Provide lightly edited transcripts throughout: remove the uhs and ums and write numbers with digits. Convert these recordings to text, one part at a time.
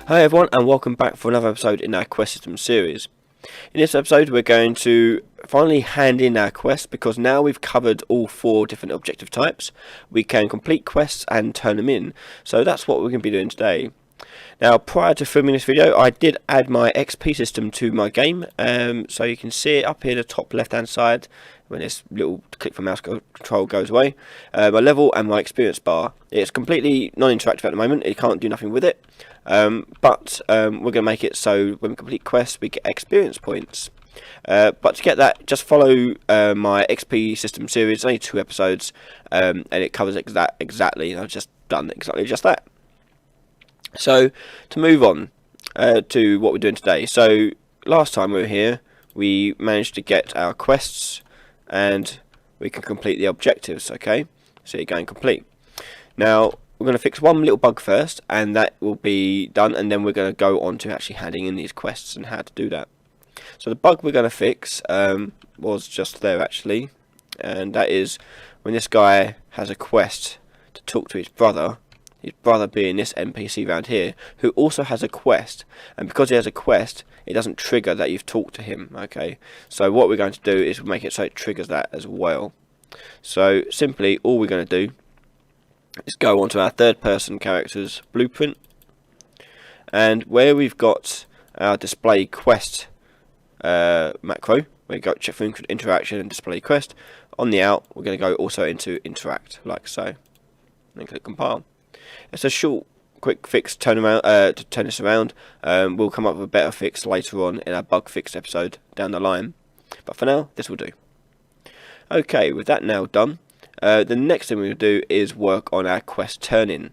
Hi everyone, and welcome back for another episode in our quest system series. In this episode we're going to finally hand in our quest, because now we've covered all 4 different objective types. We can complete quests and turn them in, so that's what we're going to be doing today. Now, prior to filming this video, I did add my XP system to my game, so you can see it up here, the top left hand side, when this little click for mouse control goes away, my level and my experience bar. It's completely non-interactive at the moment, you can't do nothing with it, but we're going to make it so when we complete quests we get experience points. But to get that, just follow my XP system series. It's only 2 episodes, and it covers exactly. I've just done exactly just that. So, to move on to what we're doing today. So, last time we were here, we managed to get our quests, and we can complete the objectives, okay? So you're going complete. Now, we're going to fix one little bug first, and that will be done, and then we're going to go on to actually handing in these quests and how to do that. So the bug we're going to fix was just there, actually, and that is when this guy has a quest to talk to his brother being this NPC around here, who also has a quest, and because he has a quest, it doesn't trigger that you've talked to him, okay? So what we're going to do is make it so it triggers that as well. So simply, all we're going to do is go onto our third person character's blueprint, and where we've got our display quest macro, we go check for interaction and display quest. On the out, we're going to go also into interact, like so, and click compile. It's a short, quick fix to turn this around. We'll come up with a better fix later on in our bug fix episode down the line. But for now, this will do. Okay, with that now done, the next thing we'll do is work on our quest turn-in.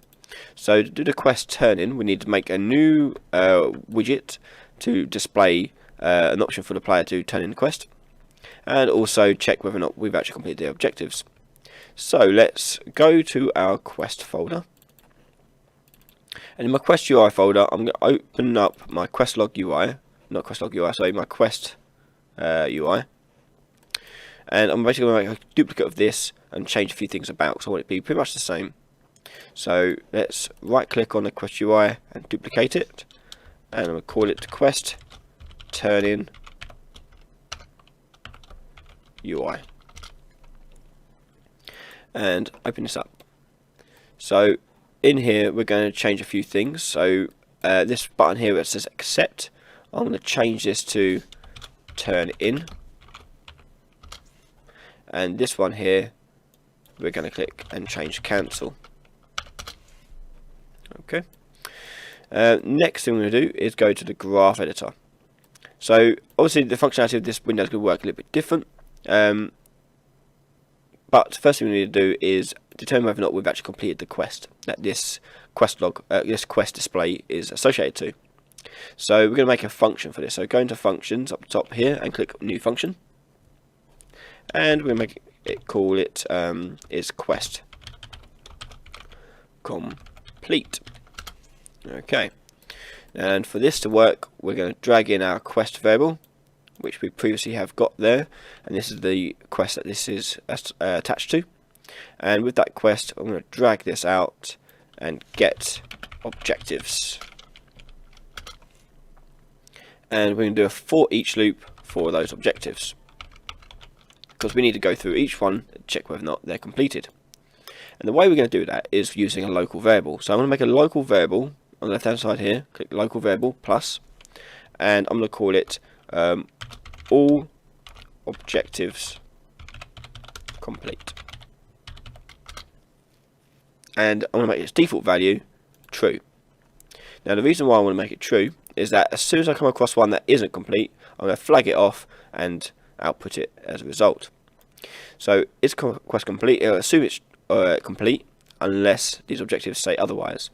So to do the quest turn-in, we need to make a new widget to display an option for the player to turn in the quest, and also check whether or not we've actually completed the objectives. So let's go to our quest folder. And in my Quest UI folder, I'm going to open up my Questlog UI, not Questlog UI, sorry, my Quest UI. And I'm basically going to make a duplicate of this and change a few things about, because I want it to be pretty much the same. So let's right click on the Quest UI and duplicate it. And I'm going to call it Quest Turn In UI. And open this up. So in here we're going to change a few things. So this button here where it says accept, I'm going to change this to turn in, and this one here we're going to click and change cancel. Okay. Next thing we're going to do is go to the graph editor. So obviously the functionality of this window is going to work a little bit different, but first thing we need to do is determine whether or not we've actually completed the quest that this quest display is associated to. So we're going to make a function for this. So go into functions up the top here and click new function, and we're going to make it call it is quest complete. Okay, and for this to work, we're going to drag in our quest variable, which we previously have got there, and this is the quest that this is attached to. And with that quest, I'm going to drag this out and get objectives, and we're going to do a for each loop for those objectives, because we need to go through each one and check whether or not they're completed. And the way we're going to do that is using a local variable. So I'm going to make a local variable on the left hand side here, click local variable plus, and I'm going to call it all objectives complete, and I'm going to make its default value true. Now the reason why I want to make it true is that as soon as I come across one that isn't complete, I'm going to flag it off and output it as a result. So is quest complete? It'll assume it's complete unless these objectives say otherwise.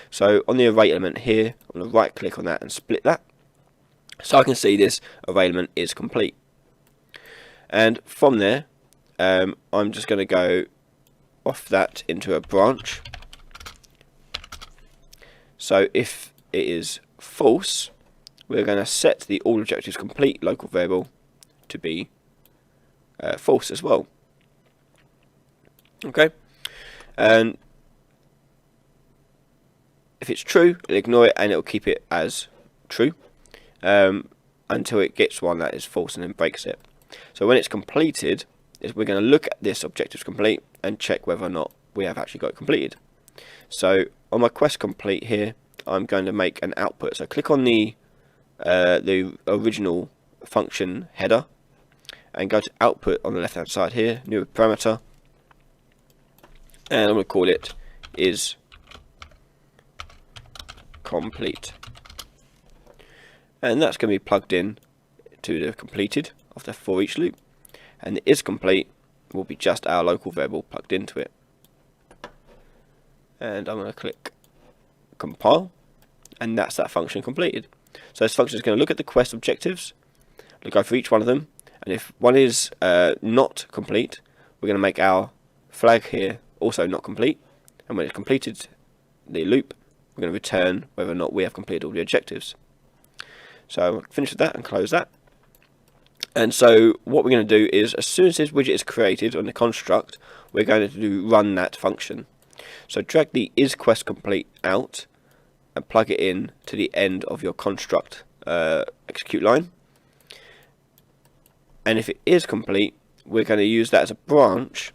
So on the array element here, I'm going to right click on that and split that, so I can see this array element is complete. And from there, I'm just going to go off that into a branch. So if it is false, we're going to set the all objectives complete local variable to be false as well. Okay, and if it's true, it'll ignore it and it'll keep it as true until it gets one that is false and then breaks it. So when it's completed, we're going to look at this objectives complete and check whether or not we have actually got it completed. So on my quest complete here, I'm going to make an output. So click on the original function header and go to output on the left hand side here, new parameter, and I'm going to call it is complete, and that's going to be plugged in to the completed of the for each loop, and the is complete will be just our local variable plugged into it. And I'm going to click compile, and that's that function completed. So this function is going to look at the quest objectives, go for each one of them, and if one is not complete, we're going to make our flag here also not complete, and when it's completed the loop, we're going to return whether or not we have completed all the objectives. So finish with that and close that. And so what we're going to do is, as soon as this widget is created on the construct, we're going to run that function. So drag the is quest complete out and plug it in to the end of your construct execute line. And if it is complete, we're going to use that as a branch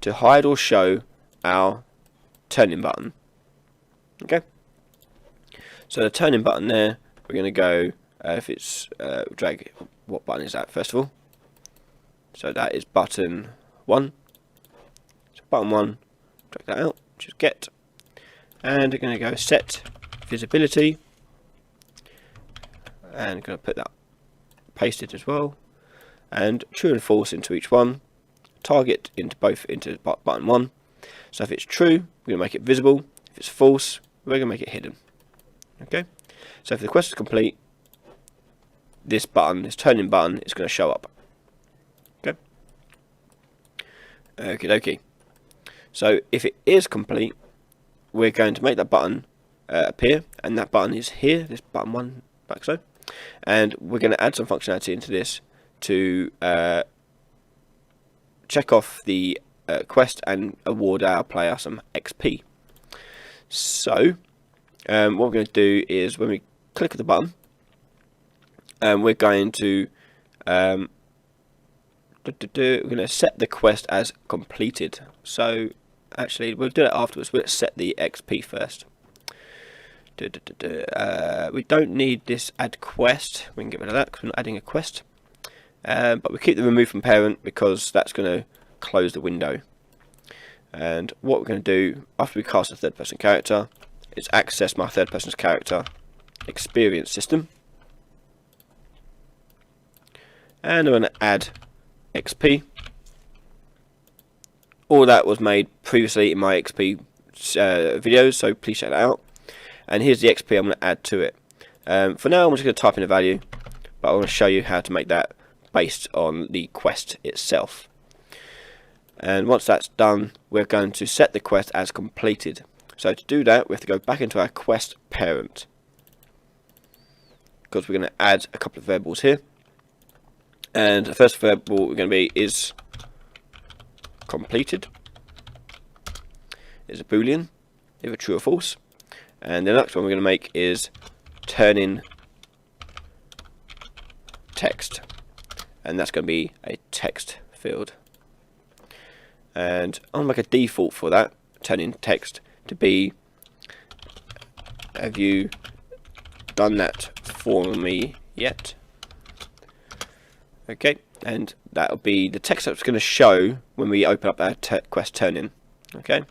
to hide or show our turning button. Okay. So the turning button there, we're going to go, if it's drag, what button is that first of all? So that is button 1. So button 1, drag that out, which is get, and we're going to go set visibility, and going to put that pasted as well, and true and false into each one, target into both into button 1. So if it's true, we're going to make it visible. If it's false, we're going to make it hidden. Okay. So if the quest is complete, this button, this turning button, is going to show up. Okay. Okie dokie. So if it is complete, we're going to make that button appear, and that button is here. This button 1, like so. And we're going to add some functionality into this to check off the quest and award our player some XP. So what we're going to do is, when we click the button, we're going to set the quest as completed. So actually, we'll do that afterwards. We'll set the XP first. We don't need this add quest. We can get rid of that because we're not adding a quest. But we keep the remove from parent because that's going to close the window. And what we're going to do after we cast a third person character is access my third person's character experience system, and I'm going to add XP. All that was made previously in my XP videos, so please check that out. And here's the XP I'm going to add to it. For now, I'm just going to type in a value, but I want to show you how to make that based on the quest itself. And once that's done, we're going to set the quest as completed. So to do that, we have to go back into our quest parent, because we're going to add a couple of variables here. And the first variable we're going to be is completed, is a boolean, either true or false. And the next one we're going to make is turn-in text, and that's going to be a text field. And I'll make a default for that turn-in text to be, have you done that for me yet? Okay, and that'll be the text that's going to show when we open up our quest turn-in. Okay,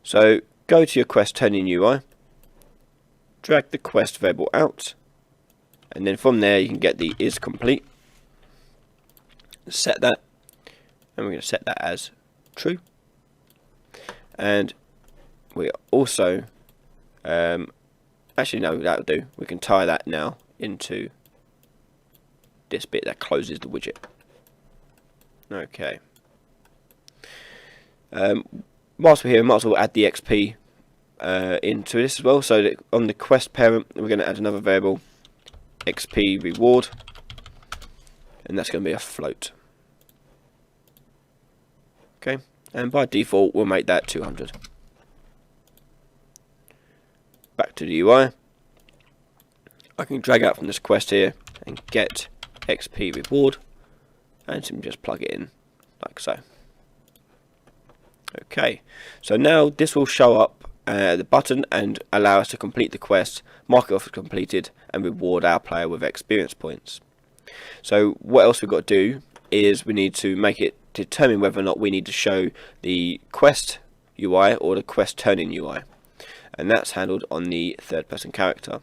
so go to your quest turn-in UI, drag the quest variable out, and then from there you can get the is complete. Set that, and we're going to set that as true. And we also actually no, that'll do. We can tie that now into this bit that closes the widget. Okay. Whilst we're here, we might as well add the XP into this as well. So that on the quest parent, we're going to add another variable, XP reward, and that's going to be a float. Okay, and by default, we'll make that 200. to the UI, I can drag out from this quest here and get XP reward, and simply just plug it in like so. Okay, so now this will show up the button and allow us to complete the quest, mark it off as completed, and reward our player with experience points. So what else we've got to do is we need to make it determine whether or not we need to show the quest UI or the quest turn-in UI, and that's handled on the third-person character.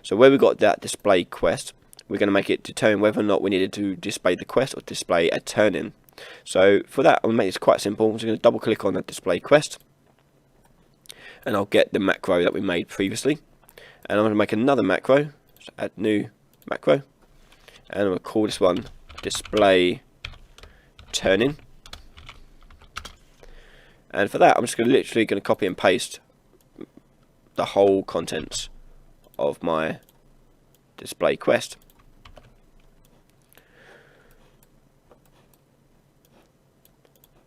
So where we got that display quest, we're going to make it determine whether or not we needed to display the quest or display a turn-in. So for that, I'm going to make this quite simple. I'm just going to double click on the display quest, and I'll get the macro that we made previously, and I'm going to make another macro, so add new macro, and I'm going to call this one display turn-in. And for that, I'm just literally going to copy and paste the whole contents of my display quest.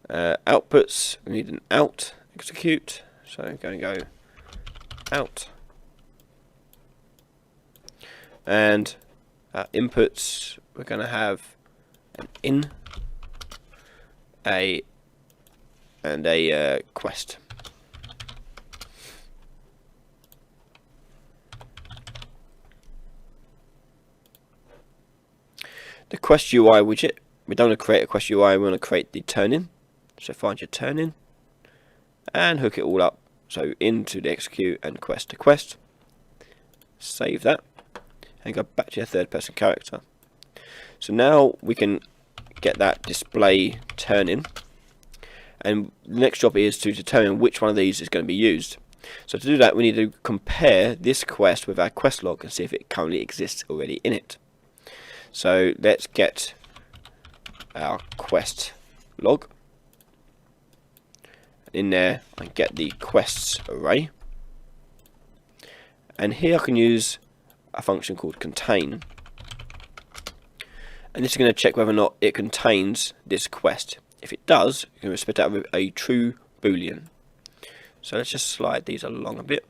Outputs, we need an out execute, so I'm going to go out, and inputs, we're going to have an in, and a quest. The quest UI widget, we don't want to create a quest UI, we want to create the turn-in. So find your turn-in and hook it all up, so into the execute and quest to quest. Save that and go back to your third-person character. So now we can get that display turn-in, and the next job is to determine which one of these is going to be used. So to do that, we need to compare this quest with our quest log and see if it currently exists already in it. So let's get our quest log in there and get the quests array, and here I can use a function called contain, and this is going to check whether or not it contains this quest. If it does, you're going to spit out a true boolean. So let's just slide these along a bit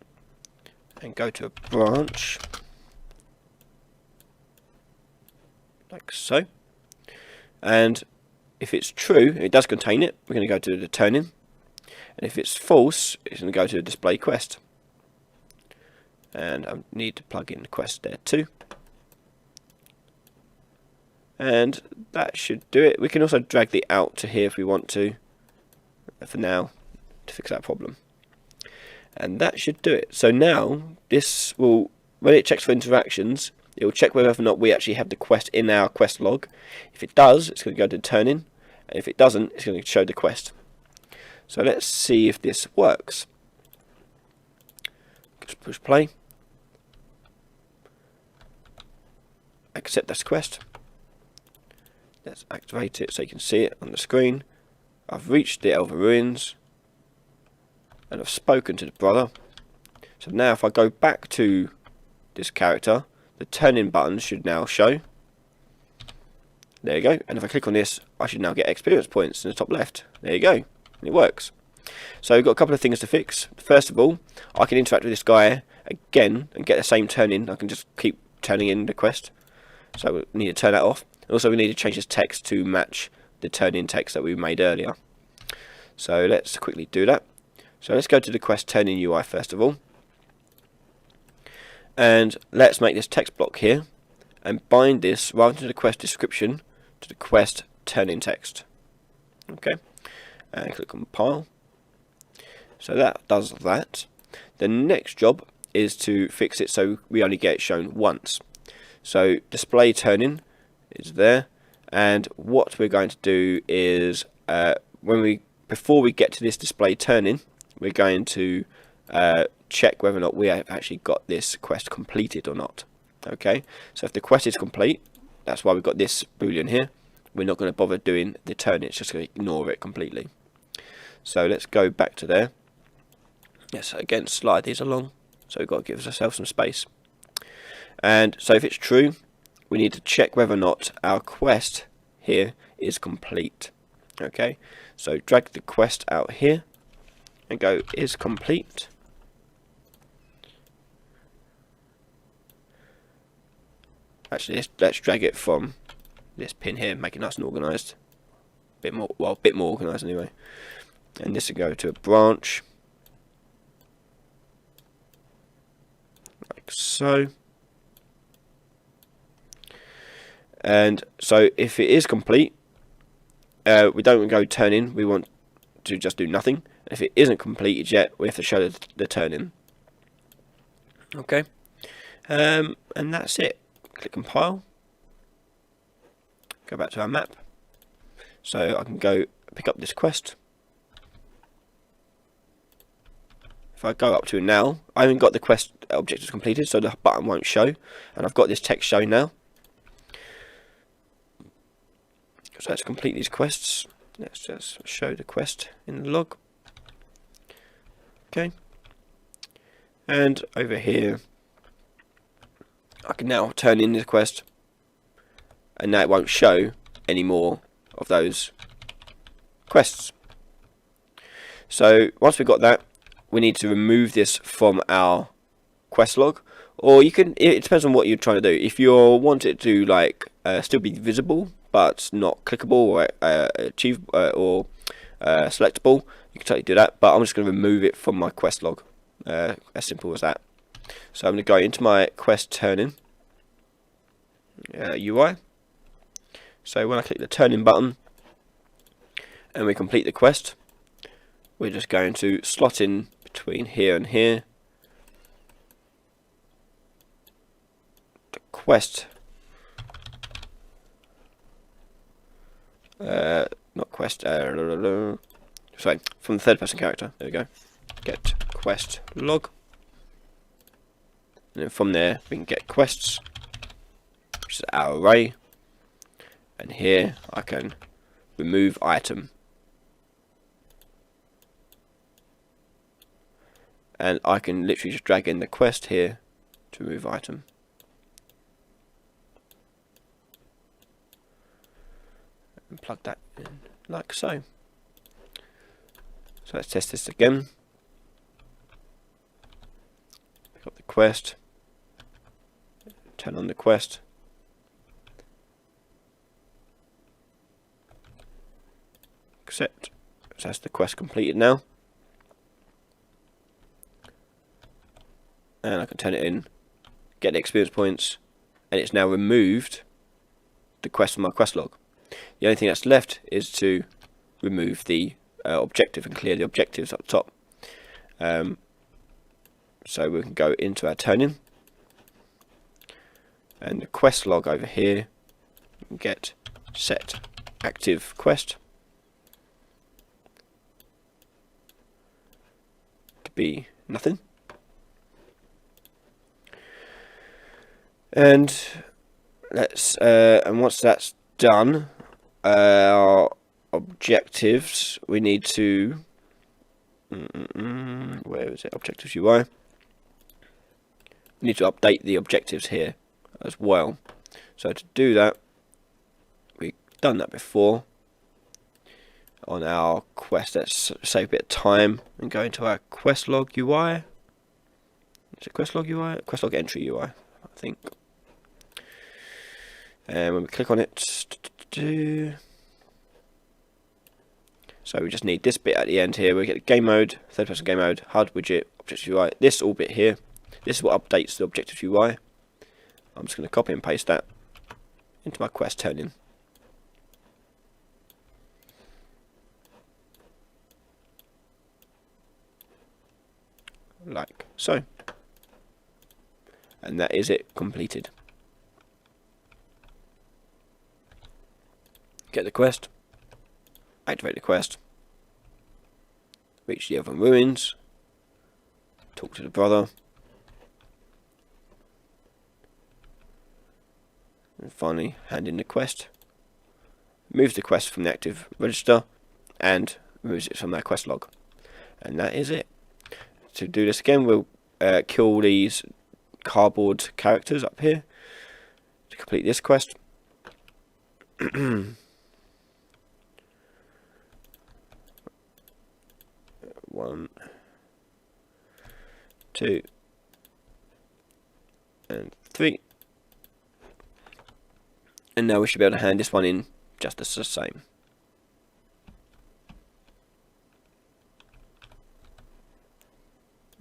and go to a branch like so, and if it's true, it does contain it, we're going to go to the turn-in, and if it's false, it's going to go to the display quest, and I need to plug in the quest there too, and that should do it. We can also drag the out to here if we want to, for now, to fix that problem, and that should do it. So now this will, when it checks for interactions, it will check whether or not we actually have the quest in our quest log. If it does, it's going to go to turn-in, and if it doesn't, it's going to show the quest. So let's see if this works. Just push play. Accept this quest. Let's activate it so you can see it on the screen. I've reached the Elva Ruins, and I've spoken to the brother. So now if I go back to this character, the turn-in button should now show. There you go. And if I click on this, I should now get experience points in the top left. There you go. It works. So we've got a couple of things to fix. First of all, I can interact with this guy again and get the same turn-in. I can just keep turning in the quest. So we need to turn that off. Also, we need to change this text to match the turn-in text that we made earlier. So let's quickly do that. So let's go to the quest turn-in UI first of all. And let's make this text block here and bind this rather than the quest description to the quest turn-in text. Okay, and click compile. So that does that. The next job is to fix it so we only get it shown once. So display turn-in is there, and what we're going to do is before we get to this display turn-in, we're going to check whether or not we have actually got this quest completed or not. Okay, so if the quest is complete, that's why we've got this boolean here. We're not going to bother doing the turn, it's just going to ignore it completely. So let's go back to there. Yes, again, slide these along, so we've got to give ourselves some space. And so if it's true, we need to check whether or not our quest here is complete. Okay, so drag the quest out here and go is complete. Actually, let's drag it from this pin here, make it nice and organised. Bit more, well, a bit more organised anyway. And this will go to a branch, like so. And so if it is complete, we don't go turn in, we want to just do nothing. If it isn't completed yet, we have to show the turn in. Okay, and that's it. Click compile, go back to our map, so I can go pick up this quest. If I go up to now, I haven't got the quest objectives completed, so the button won't show, and I've got this text showing now. So let's complete these quests. Let's just show the quest in the log. Okay, and over here I can now turn in the quest, and now it won't show any more of those quests. So once we've got that, we need to remove this from our quest log, or you can, it depends on what you're trying to do. If you want it to like still be visible but not clickable or achievable or selectable, you can totally do that, but I'm just going to remove it from my quest log. As simple as that. So I'm going to go into my quest turn-in UI. So when I click the turn-in button and we complete the quest, we're just going to slot in between here and here the quest, not quest, sorry, from the third person character, there we go, get quest log, and then from there we can get quests, which is our array, and here I can remove item, and I can literally just drag in the quest here to remove item. And plug that in like so. So let's test this again. Pick up the quest, turn on the quest, accept. So that's the quest completed now. And I can turn it in, get the experience points, and it's now removed the quest from my quest log. The only thing that's left is to remove the objective and clear the objectives up top. So we can go into our turn-in, and the quest log over here, get set active quest to be nothing. And let's and once that's done, our objectives, we need to where is it? Objectives UI. We need to update the objectives here as well. So to do that, we've done that before on our quest. Let's save a bit of time and go into our quest log UI. Is it quest log UI? Quest log entry UI, I think. And when we click on it, so we just need this bit at the end here. We get the game mode, third person game mode, HUD widget, objective UI. This all bit here, this is what updates the objective UI. I'm just going to copy and paste that into my quest turn-in. Like so. And that is it completed. Get the quest, activate the quest, reach the other ruins, talk to the brother, and finally hand in the quest, moves the quest from the active register, and removes it from their quest log. And that is it. To do this again, we'll kill these cardboard characters up here to complete this quest. 1, 2, and 3. And now we should be able to hand this one in just as the same.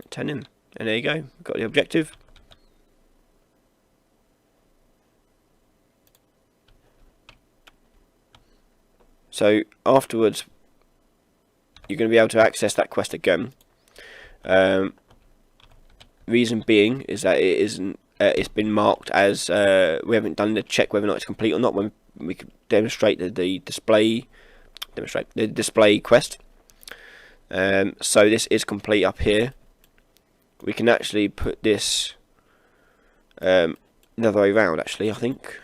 Turn in, and there you go. We've got the objective. So afterwards, you're going to be able to access that quest again. Reason being is that it isn't. It's been marked as we haven't done the check whether or not it's complete or not. When we can demonstrate the display quest. So this is complete up here. We can actually put this the other way around. Actually, I think.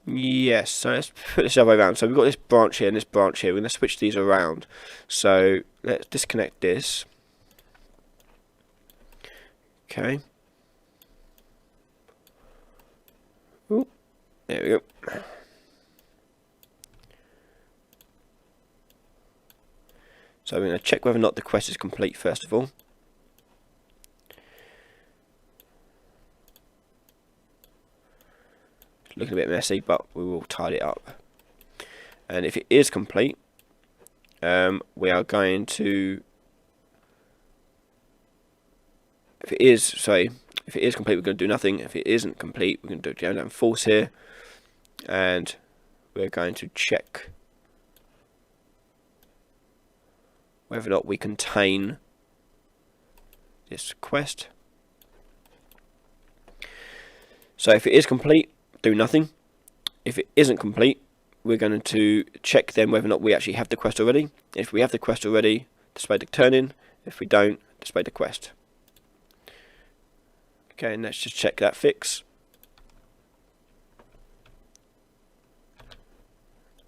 Yes, so let's put this other way around. So we've got this branch here and this branch here. We're going to switch these around. So let's disconnect this. Okay. Ooh, there we go. So we're going to check whether or not the quest is complete first of all. Looking a bit messy, but we will tidy it up. And if it is complete, we are going to. If it is complete, we're going to do nothing. If it isn't complete, we're going to do down false here, and we're going to check whether or not we contain this quest. So if it is complete, do nothing. If it isn't complete, we're going to check then whether or not we actually have the quest already. If we have the quest already, display the turn-in. If we don't, display the quest. Okay, and let's just check that fix.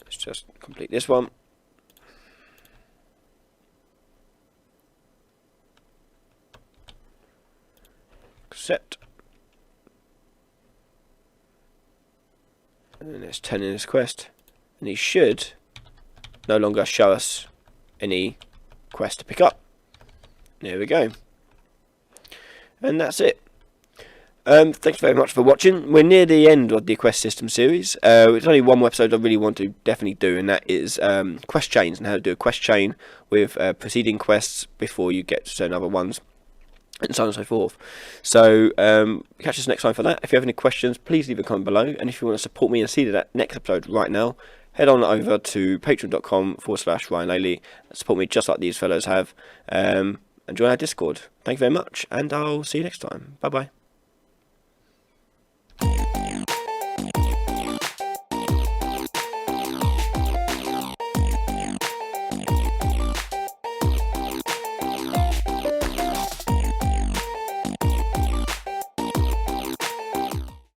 Let's just complete this one. Accept. And then let's turn in this quest. And he should no longer show us any quest to pick up. There we go. And that's it. Thanks very much for watching. We're near the end of the Quest System series. There's only one episode I really want to definitely do, and that is quest chains and how to do a quest chain with preceding quests before you get to certain other ones, and so on and so forth. So catch us next time for that. If you have any questions, please leave a comment below, and if you want to support me and see that next episode right now, head on over to patreon.com/Ryan Laley and support me just like these fellows have, and join our Discord. Thank you very much, and I'll see you next time. Bye bye.